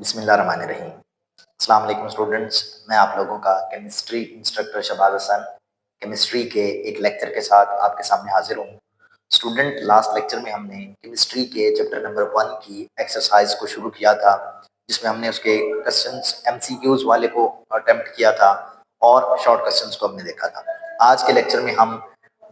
बिस्मिल्लाहिर्रहमानिर्रहीम। अस्सलाम वालेकुम स्टूडेंट्स, मैं आप लोगों का chemistry instructor Shahbaz Hasan chemistry के एक लेक्चर के साथ आपके सामने हाजिर हूँ। स्टूडेंट, लास्ट लेक्चर में हमने केमिस्ट्री के चैप्टर नंबर 1 की एक्सरसाइज को शुरू किया था, जिसमें हमने उसके क्वेश्चंस एमसीक्यूज वाले को अटेम्प्ट किया था और शॉर्ट क्वेश्चंस को हमने देखा था। आज के लेक्चर में हम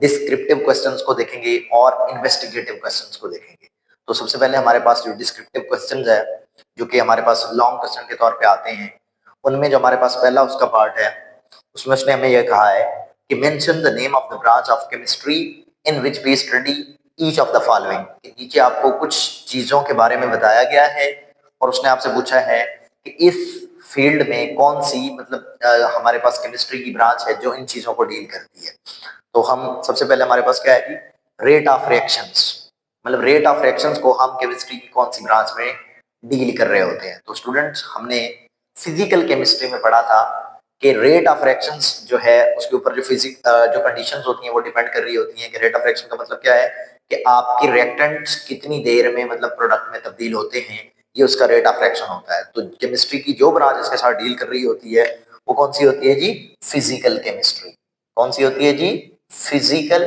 डिस्क्रिप्टिव क्वेश्चंस को देखेंगे और इन्वेस्टिगेटिव क्वेश्चंस को देखेंगे। तो सबसे पहले हमारे पास जो डिस्क्रिप्टिव क्वेश्चंस है, जो कि हमारे पास लॉन्ग क्वेश्चन के तौर पे आते हैं, उनमें जो हमारे पास पहला उसका पार्ट है, उसमें उसने हमें यह कहा है कि mention the name of the branch of chemistry in which we study each of the following. नीचे आपको कुछ चीजों के बारे में बताया गया है और उसने आपसे पूछा है कि इस फील्ड में कौन सी हमारे पास केमिस्ट्री की ब्रांच है जो इन चीजों को डील करती है। तो हम सबसे पहले हमारे पास क्या है कि रेट ऑफ रिएक्शंस, मतलब रेट ऑफ रिएक्शंस को हम केमिस्ट्री की कौन सी ब्रांच में डील कर रहे होते हैं। तो स्टूडेंट्स, हमने फिजिकल केमिस्ट्री में पढ़ा था कि रेट ऑफ रिएक्शंस जो है उसके ऊपर जो कंडीशंस होती हैं वो डिपेंड कर रही होती हैं कि रेट ऑफ रिएक्शन का मतलब क्या है कि आपके रिएक्टेंट्स कितनी देर में प्रोडक्ट में तब्दील होते हैं, ये उसका रेट ऑफ रिएक्शन होता है। तो केमिस्ट्री की जो ब्रांच इसके साथ डील कर रही होती है वो कौन सी होती है जी? Physical chemistry. कौन सी होती है जी? Physical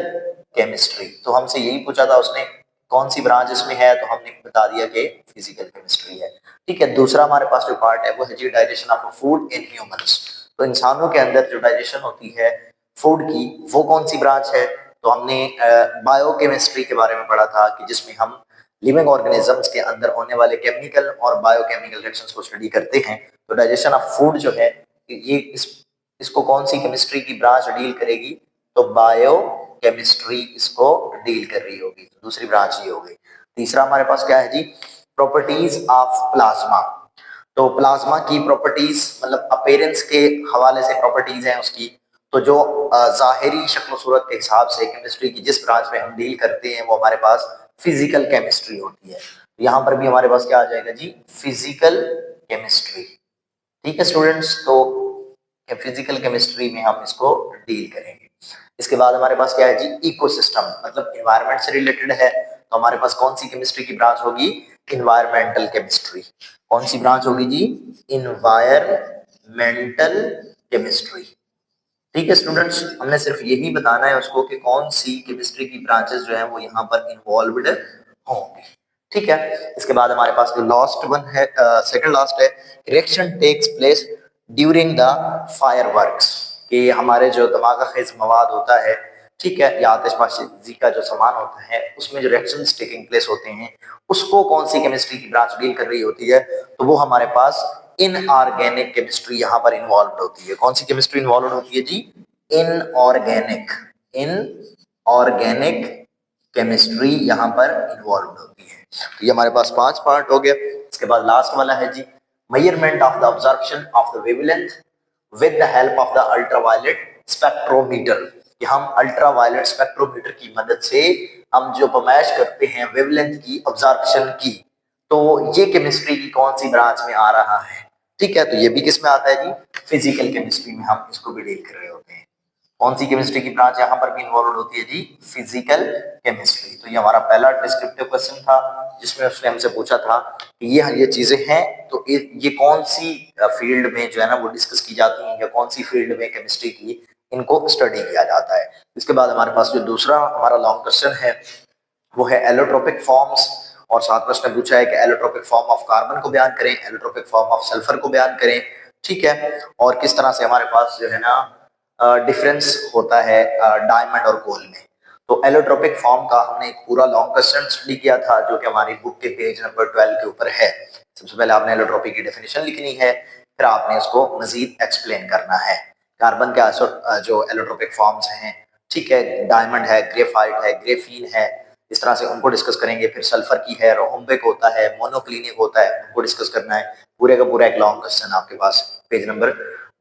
chemistry. तो हमसे यही पूछा था उसने कौन सी ब्रांच इसमें है, तो हमने बता दिया कि फिजिकल केमिस्ट्री है। ठीक है, दूसरा हमारे पास जो पार्ट है वो है जी digestion of food in humans. तो इंसानों के अंदर जो डाइजेशन होती है फूड की, वो कौन सी ब्रांच है? तो हमने बायोकेमिस्ट्री के बारे में पढ़ा था कि जिसमें हम लिविंग ऑर्गेनिजम्स के अंदर होने वाले केमिकल और बायोकेमिकल रिएक्शंस को स्टडी करते हैं। तो डाइजेशन ऑफ फूड जो है ये इसको कौन सी केमिस्ट्री की ब्रांच डील करेगी? तो बायो केमिस्ट्री इसको डील कर रही होगी। तो दूसरी ब्रांच ये हो गई। तीसरा हमारे पास क्या है जी? Properties of plasma. तो प्लाज्मा की प्रॉपर्टीज मतलब अपीयरेंस के हवाले से प्रॉपर्टीज हैं उसकी। तो जो जाहिरी शक्ल सूरत के हिसाब से केमिस्ट्री की जिस ब्रांच में हम डील करते हैं वो हमारे पास फिजिकल केमिस्ट्री होती है। तो यहाँ पर भी हमारे पास क्या आ जाएगा जी? Physical chemistry. ठीक है स्टूडेंट्स, तो फिजिकल केमिस्ट्री में हम इसको डील करेंगे। इसके बाद हमारे पास क्या है जी? इकोसिस्टम, मतलब एनवायरनमेंट से रिलेटेड है। तो हमारे पास कौन सी केमिस्ट्री की ब्रांच होगी? Environmental chemistry. कौन सी ब्रांच होगी जी? Environmental chemistry. ठीक है स्टूडेंट्स, हमने सिर्फ यही बताना है उसको कि कौन सी केमिस्ट्री की ब्रांचेस जो है वो यहाँ पर इन्वॉल्व्ड होंगी। ठीक है, इसके बाद हमारे पास जो लास्ट वन है, सेकंड लास्ट है, reaction takes place during the fireworks. कि हमारे जो दिमाग खेज मवाद होता है, ठीक है, या आतिशबाजी का जो सामान होता है उसमें जो रिएक्शंस टेकिंग प्लेस होते हैं उसको कौन सी केमिस्ट्री की ब्रांच डील कर रही होती है? तो वो हमारे पास इनऑर्गेनिक केमिस्ट्री यहाँ पर इन्वॉल्व होती है। कौन सी केमिस्ट्री इन्वॉल्व होती है जी? इनऑर्गेनिक। इनऑर्गेनिक केमिस्ट्री यहाँ पर इन्वॉल्व होती है। तो ये हमारे पास 5 पार्ट हो गए। इसके बाद लास्ट वाला है जी measurement of the absorption of the wavelength with the help of the ultraviolet spectrometer. कि हम अल्ट्रावायलेट स्पेक्ट्रोमीटर की मदद से हम जो पैमाइश करते हैं वेवलेंथ की, ऑब्जर्प्शन की, तो ये केमिस्ट्री की कौन सी ब्रांच में आ रहा है? ठीक है, तो ये भी किस में आता है जी? फिजिकल केमिस्ट्री में हम इसको भी डील कर रहे होते हैं। कौन सी केमिस्ट्री की ब्रांच यहाँ पर भी इन्वॉल्व होती है जी? Physical chemistry. तो ये हमारा पहला डिस्क्रिप्टिव क्वेश्चन था जिसमें उसने हमसे पूछा था कि ये चीजें हैं, तो ये कौन सी फील्ड में जो है ना वो डिस्कस की जाती हैं, या कौन सी फील्ड में केमिस्ट्री की इनको स्टडी किया जाता है। इसके बाद हमारे पास जो दूसरा हमारा लॉन्ग क्वेश्चन है वो है एलोट्रोपिक फॉर्म्स, और साथ में उसने पूछा है कि एलोट्रोपिक फॉर्म ऑफ कार्बन को बयान करें, एलोट्रोपिक फॉर्म ऑफ सल्फर को बयान करें। ठीक है, और किस तरह से हमारे पास जो है ना डिफरेंस होता है डायमंड और कोल में। तो एलोट्रोपिक फॉर्म का हमने एक पूरा लॉन्ग क्वेश्चन स्टडी किया था जो कि हमारी बुक के पेज नंबर 12 के ऊपर है। सबसे पहले आपने एलोट्रोपिक की डेफिनेशन लिखनी है, फिर आपने उसको मजीद एक्सप्लेन करना है। कार्बन के जो एलोट्रोपिक फॉर्म्स हैं, ठीक है, डायमंड है, ग्रेफाइट है, ग्रेफीन है, इस तरह से उनको डिस्कस करेंगे। फिर सल्फर की है, रोहम्बिक होता है, मोनोक्लिनिक होता है, उनको डिस्कस करना है। पूरे का पूरा एक लॉन्ग क्वेश्चन आपके पास पेज नंबर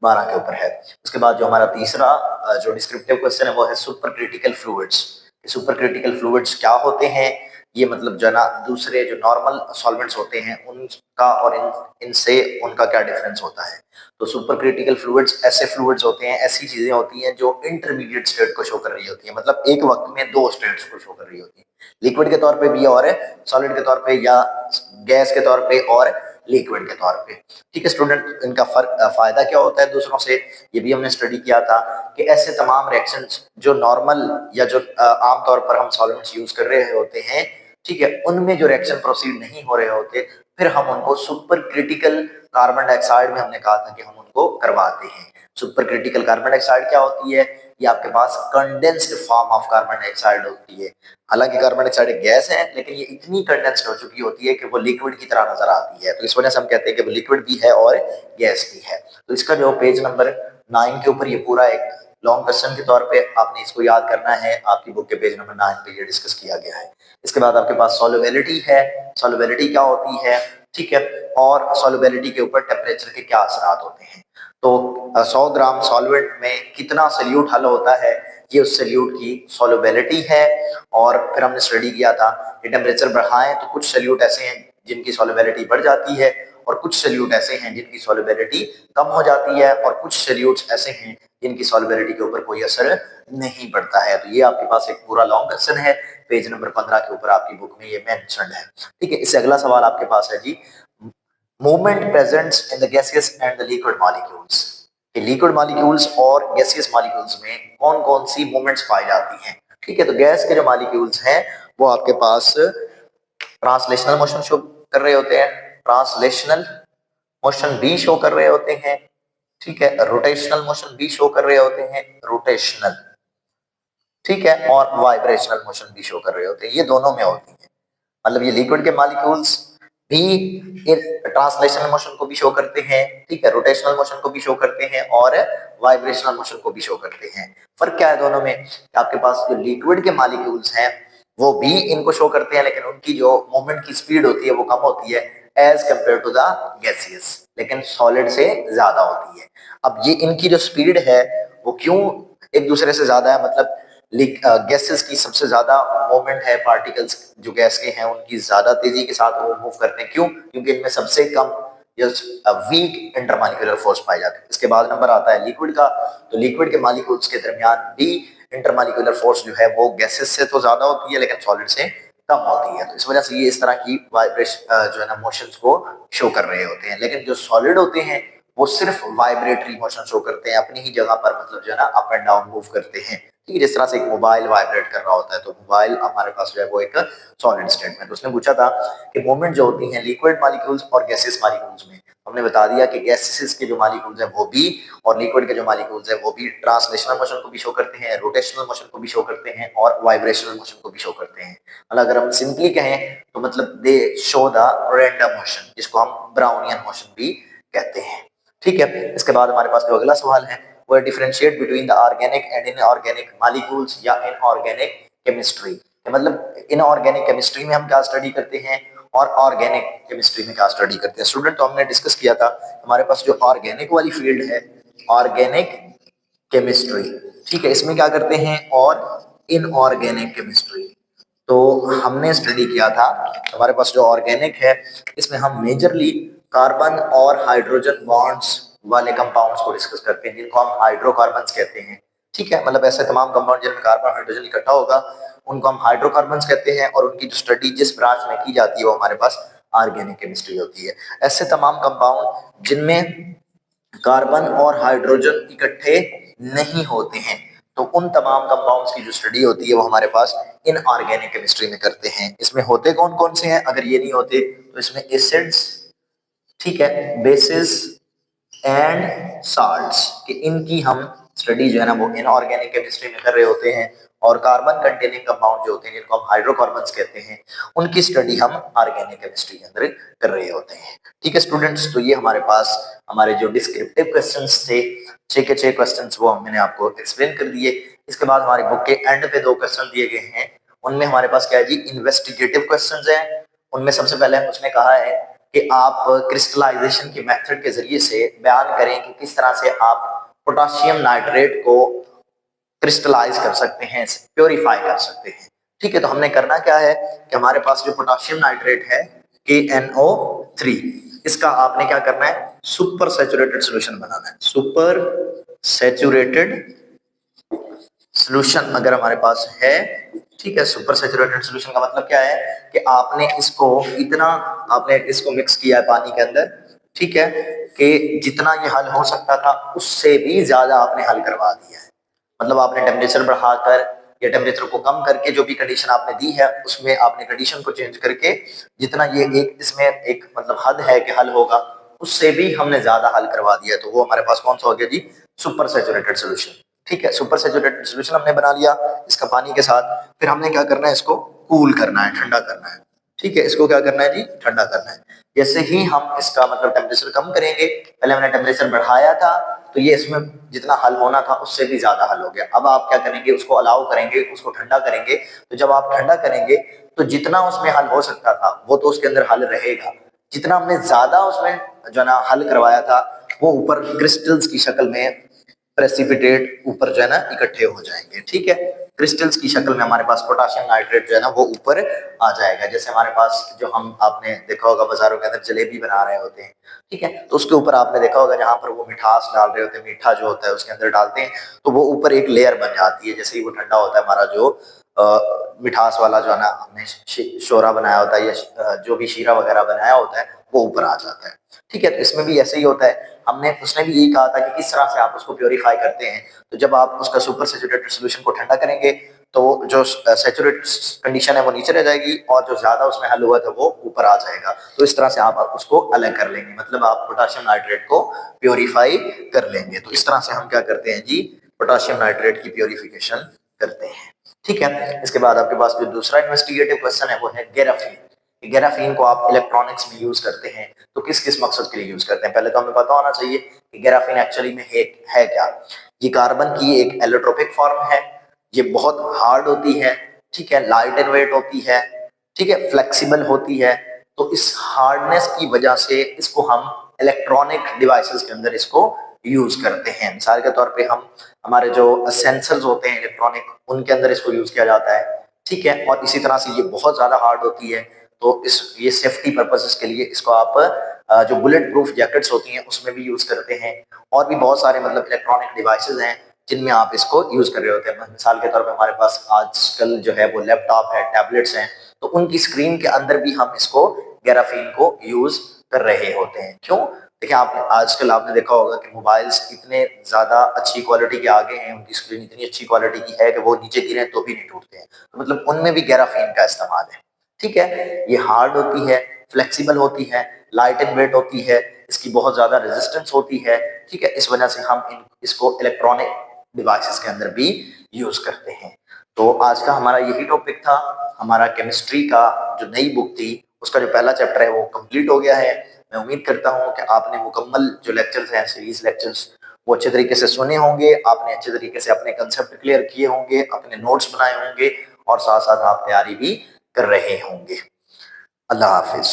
12 के ऊपर है। उसके बाद जो हमारा तीसरा जो डिस्क्रिप्टिव क्वेश्चन है वो है super critical fluids. Super critical fluids क्या होते हैं? ये मतलब जो ना दूसरे जो नॉर्मल सॉल्वेंट्स होते हैं उनका और इनसे उनका क्या डिफरेंस होता है। तो सुपर क्रिटिकल फ्लूइड्स ऐसे फ्लूइड्स होते हैं, ऐसी चीजें होती हैं जो इंटरमीडिएट स्टेट को शो कर रही होती है, मतलब एक वक्त में 2 स्टेट्स को शो कर रही होती है, लिक्विड के तौर पे भी और सॉलिड के तौर पे, या गैस के तौर पे और लिक्विड के तौर पे। ठीक है स्टूडेंट, इनका फायदा क्या होता है दूसरों से, ये भी हमने स्टडी किया था कि ऐसे तमाम रिएक्शंस जो नॉर्मल या जो आमतौर पर हम सॉल्वेंट्स यूज कर रहे होते हैं, ठीक है, उनमें जो रिएक्शन प्रोसीड नहीं हो रहे होते, फिर हम उनको सुपर क्रिटिकल कार्बन डाइऑक्साइड में हमने कहा था कि हम उनको करवाते हैं। सुपर क्रिटिकल कार्बन डाइऑक्साइड क्या होती है? ये आपके पास condensed form of carbon dioxide होती है। हालांकि कार्बन डाइऑक्साइड एक गैस है, लेकिन ये इतनी कंडेंस्ड हो चुकी होती है कि वो लिक्विड की तरह नजर आती है, तो इस वजह से हम कहते हैं कि वो लिक्विड भी है और गैस भी है। तो इसका जो पेज नंबर 9 के ऊपर ये पूरा एक लॉन्ग क्वेश्चन के तौर पे आपने इसको याद करना है, आपकी बुक के पेज नंबर 9 पे ये डिस्कस किया गया है। इसके बाद आपके पास सॉल्युबिलिटी है, सॉल्युबिलिटी क्या होती है, ठीक है, और सॉल्युबिलिटी के ऊपर टेम्परेचर के क्या असरात होते हैं। तो 100 ग्राम सॉल्वेंट में कितना सोल्यूट हल होता है, ये उस सोल्यूट की सॉल्युबिलिटी है। और फिर हमने स्टडी किया था कि टेम्परेचर बढ़ाएं तो कुछ सोल्यूट ऐसे हैं जिनकी सॉल्युबिलिटी बढ़ जाती है, और कुछ सोल्यूट ऐसे हैं जिनकी सॉल्युबिलिटी कम हो जाती है, और कुछ सोल्यूट्स ऐसे हैं जिनकी सॉल्युबिलिटी के ऊपर कोई असर नहीं पड़ता है। तो ये आपके पास एक पूरा लॉन्ग क्वेश्चन है, पेज नंबर 15 के ऊपर आपकी बुक में ये मेंशन्ड है। ठीक है, इससे अगला सवाल आपके पास है जी, movement presents in the gaseous and the liquid molecules. Liquid molecules और गैसियस मॉलिक्यूल्स में कौन कौन सी मूवमेंट्स पाई जाती हैं। ठीक है, तो गैस के जो मॉलिक्यूल्स हैं वो आपके पास ट्रांसलेशनल मोशन शो कर रहे होते हैं, ट्रांसलेशनल मोशन भी शो कर रहे होते हैं, ठीक है, रोटेशनल मोशन भी शो कर रहे होते हैं, रोटेशनल, ठीक है, और वाइब्रेशनल मोशन भी शो कर रहे होते हैं। ये दोनों में होती है, मतलब ये लिक्विड के मॉलिक्यूल्स भी ट्रांसलेशनल मोशन को भी शो करते हैं, ठीक है, रोटेशनल मोशन को भी शो करते हैं और वाइब्रेशनल मोशन को भी शो करते हैं। फर्क क्या है दोनों में? आपके पास जो लिक्विड के मॉलिक्यूल्स हैं वो भी इनको शो करते हैं, लेकिन उनकी जो मूवमेंट की स्पीड होती है वो कम होती है as compare to the gaseous, लेकिन सॉलिड से ज्यादा होती है। अब ये इनकी जो स्पीड है वो क्यों एक दूसरे से ज्यादा है, मतलब गैसेस की सबसे ज्यादा मूवमेंट है, पार्टिकल्स जो गैस के हैं उनकी ज्यादा तेजी के साथ वो मूव करते हैं। क्यों? क्योंकि इनमें सबसे कम वीक इंटरमॉलिक्यूलर फोर्स पाई जाती है। इसके बाद नंबर आता है लिक्विड का, तो लिक्विड के मॉलिक्यूल्स के दरमियान भी इंटरमॉलिक्यूलर फोर्स जो है वो गैसेस से तो ज्यादा होती है लेकिन सॉलिड से कम होती है। तो इस वजह से ये इस तरह की वाइब्रेशन जो है ना मोशंस को शो कर रहे होते हैं। लेकिन जो सॉलिड होते हैं वो सिर्फ वाइब्रेटरी मोशन शो करते हैं, अपनी ही जगह पर, मतलब जो है ना अप एंड डाउन मूव करते हैं। ठीक है, जिस तरह से एक मोबाइल वाइब्रेट कर रहा होता है, तो मोबाइल हमारे पास जो है वो एक सॉलिड स्टेट में। तो उसने पूछा था कि मूवमेंट जो होती है लिक्विड मॉलिक्यूल्स और गैसेस मॉलिक्यूल्स में, हमने बता दिया कि गैसेस के जो मॉलिक्यूल्स हैं वो भी और लिक्विड के जो मॉलिक्यूल्स हैं वो भी ट्रांसलेशनल मोशन को भी शो करते हैं, रोटेशनल मोशन को भी शो करते हैं और वाइब्रेशनल मोशन को भी शो करते हैं। मतलब अगर हम सिंपली कहें तो मतलब दे शो द रैंडम मोशन, जिसको हम ब्राउनियन मोशन भी कहते हैं। ठीक है, इसके बाद हमारे पास जो अगला सवाल है वो differentiate between the organic and inorganic molecules या इनऑर्गेनिक केमिस्ट्री। मतलब इनऑर्गेनिक केमिस्ट्री में हम क्या स्टडी करते हैं और ऑर्गेनिक केमिस्ट्री में क्या स्टडी करते हैं। स्टूडेंट, तो हमने डिस्कस किया था हमारे पास जो ऑर्गेनिक वाली फील्ड है, ऑर्गेनिक केमिस्ट्री, ठीक है, इसमें क्या करते हैं और इनऑर्गेनिक केमिस्ट्री। तो हमने स्टडी किया था हमारे पास जो ऑर्गेनिक है इसमें हम मेजरली कार्बन और हाइड्रोजन बॉन्ड्स वाले कंपाउंड्स को डिस्कस करते हैं जिनको हम हाइड्रोकार्बन्स कहते हैं। ठीक है, मतलब ऐसे तमाम कंपाउंड जिनमें कार्बन हाइड्रोजन इकट्ठा होगा उनको हम हाइड्रोकार्बन्स कहते हैं, और उनकी जो स्टडी जिस ब्रांच में की जाती है वो हमारे पास ऑर्गेनिक केमिस्ट्री होती है। ऐसे तमाम कंपाउंड जिनमें कार्बन और हाइड्रोजन इकट्ठे नहीं होते हैं, तो उन तमाम कंपाउंड्स की जो स्टडी होती है वो हमारे पास इनऑर्गेनिक केमिस्ट्री में करते हैं। इसमें होते कौन कौन से हैं? अगर ये नहीं होते तो इसमें एसिड्स, ठीक है, बेसिस एंड साल्ट्स, कि इनकी हम स्टडी जो है ना वो इनऑर्गेनिक केमिस्ट्री में कर रहे होते हैं, और कार्बन कंटेनिंग कंपाउंड जो होते हैं जिनको हम हाइड्रोकार्बन्स कहते हैं उनकी स्टडी हम ऑर्गेनिक केमिस्ट्री के अंदर कर रहे होते हैं। ठीक है स्टूडेंट्स, तो ये हमारे पास हमारे जो डिस्क्रिप्टिव क्वेश्चंस थे 6 के 6 क्वेश्चंस वो मैंने आपको एक्सप्लेन कर दिए। इसके बाद हमारी बुक के एंड पे 2 क्वेश्चन दिए गए हैं, उनमें हमारे पास क्या है जी, इन्वेस्टिगेटिव क्वेश्चंस हैं। उनमें सबसे पहले उसने कहा है कि आप क्रिस्टलाइजेशन के मेथड के जरिए से बयान करें कि किस तरह से आप पोटाशियम नाइट्रेट को क्रिस्टलाइज कर सकते हैं, प्योरीफाई कर सकते हैं। ठीक है, तो हमने करना क्या है कि हमारे पास जो पोटाशियम नाइट्रेट है KNO3, इसका आपने क्या करना है, सुपर सैचुरेटेड सॉल्यूशन बनाना है। सुपर सैचुरेटेड सोल्यूशन अगर हमारे पास है, ठीक है, सुपर सैचुरेटेड सोल्यूशन का मतलब क्या है कि आपने इसको मिक्स किया है पानी के अंदर, ठीक है, कि जितना ये हल हो सकता था उससे भी ज्यादा आपने हल करवा दिया है। मतलब आपने टेम्परेचर बढ़ाकर या टेम्परेचर को कम करके जो भी कंडीशन आपने दी है उसमें आपने कंडीशन को चेंज करके जितना ये एक इसमें एक मतलब हद है कि हल होगा उससे भी हमने ज्यादा हल करवा दिया। तो वो हमारे पास कौन सा हो गया जी? Super saturated solution. ठीक है, सुपर सैचुरेटेड सोल्यूशन हमने बना लिया इसका पानी के साथ। फिर हमने क्या करना है, इसको कूल करना है, ठंडा करना है। ठीक है, इसको क्या करना है जी? ठंडा करना है। जैसे ही हम इसका मतलब टेम्परेचर कम करेंगे, पहले हमने टेम्परेचर बढ़ाया था तो ये इसमें जितना हल होना था उससे भी ज्यादा हल हो गया। अब आप क्या करेंगे, उसको अलाउ करेंगे, उसको ठंडा करेंगे। तो जब आप ठंडा करेंगे तो जितना उसमें हल हो सकता था वो तो उसके अंदर हल रहेगा, जितना हमने ज्यादा उसमें जो ना हल करवाया था वो ऊपर क्रिस्टल्स की शक्ल में प्रेसिपिटेट ऊपर जो है ना इकट्ठे हो जाएंगे। ठीक है, क्रिस्टल्स की शक्ल में हमारे पास पोटाशियम नाइट्रेट जो है ना वो ऊपर आ जाएगा। जैसे हमारे पास जो हम आपने देखा होगा बाजारों के अंदर जलेबी बना रहे होते हैं, ठीक है, तो उसके ऊपर आपने देखा होगा जहां पर वो मिठास डाल रहे होते हैं, मीठा जो होता है उसके अंदर डालते हैं तो वो ऊपर एक लेयर बन जाती है। जैसे ही वो ठंडा होता है हमारा जो मिठास वाला जो है ना हमने शोरा बनाया होता है या जो भी शीरा वगैरह बनाया होता है वो ऊपर आ जाता है। ठीक है, तो इसमें भी ऐसे ही होता है। उसने भी यही कहा था कि किस तरह से आप उसको प्योरीफाई करते हैं। तो जब आप उसका सुपर सैचुरेटेड सोल्यूशन को ठंडा करेंगे तो जो सैचुरेटेड कंडीशन है वो नीचे रह जाएगी और जो ज्यादा उसमें हल हुआ था वो ऊपर आ जाएगा। तो इस तरह से आप उसको अलग कर लेंगे, मतलब आप पोटाशियम नाइट्रेट को प्योरीफाई कर लेंगे। तो इस तरह से हम क्या करते हैं जी, पोटाशियम नाइट्रेट की प्योरीफिकेशन करते हैं। ठीक है, इसके बाद आपके पास जो दूसरा इन्वेस्टिगेटिव क्वेश्चन है वो है ग्राफीन। ग्राफीन को आप इलेक्ट्रॉनिक्स में यूज करते हैं तो किस किस मकसद के लिए यूज करते हैं? पहले तो हमें पता होना चाहिए कि ग्राफीन एक्चुअली में है क्या। ये कार्बन की एक एलोट्रोपिक फॉर्म है, ये बहुत हार्ड होती है, ठीक है, लाइट एंड वेट होती है, ठीक है, फ्लेक्सिबल होती है। तो इस हार्डनेस की वजह से इसको हम इलेक्ट्रॉनिक डिवाइसेस के अंदर इसको यूज करते हैं। मिसाल के तौर पे हम हमारे जो सेंसर्स होते हैं इलेक्ट्रॉनिक उनके अंदर इसको यूज किया जाता है। ठीक है, और इसी तरह से ये बहुत ज्यादा हार्ड होती है तो ये सेफ्टी पर्पसेस के लिए इसको आप जो बुलेट प्रूफ जैकेट्स होती हैं उसमें भी यूज करते हैं। और भी बहुत सारे मतलब इलेक्ट्रॉनिक डिवाइसेस हैं जिनमें आप इसको यूज कर रहे होते हैं। मिसाल के तौर पे हमारे पास आजकल जो है वो लैपटॉप है, टैबलेट्स हैं, तो उनकी स्क्रीन के अंदर भी हम इसको ग्राफीन को यूज कर रहे होते हैं। क्यों? देखिए, आजकल आपने देखा होगा कि मोबाइल्स इतने ज्यादा अच्छी क्वालिटी के आगे हैं, उनकी स्क्रीन इतनी अच्छी क्वालिटी की है कि वो नीचे गिरे तो भी नहीं टूटते हैं। तो मतलब उनमें भी ग्राफीन का इस्तेमाल है। ठीक है, ये हार्ड होती है, फ्लेक्सिबल होती है, लाइट एंड वेट होती है, इसकी बहुत ज्यादा रेजिस्टेंस होती है। ठीक है, इस वजह से हम इसको इलेक्ट्रॉनिक डिवाइसेस के अंदर भी यूज करते हैं। तो आज का हमारा यही टॉपिक था। हमारा केमिस्ट्री का जो नई बुक थी उसका जो पहला चैप्टर है वो कंप्लीट हो गया है। मैं उम्मीद करता हूँ कि आपने मुकम्मल जो लेक्चर्स हैं, सीरीज लेक्चर्स, वो अच्छे तरीके से सुने होंगे, आपने अच्छे तरीके से अपने कंसेप्ट क्लियर किए होंगे, अपने नोट्स बनाए होंगे और साथ साथ आप तैयारी भी कर रहे होंगे। अल्लाह हाफिज।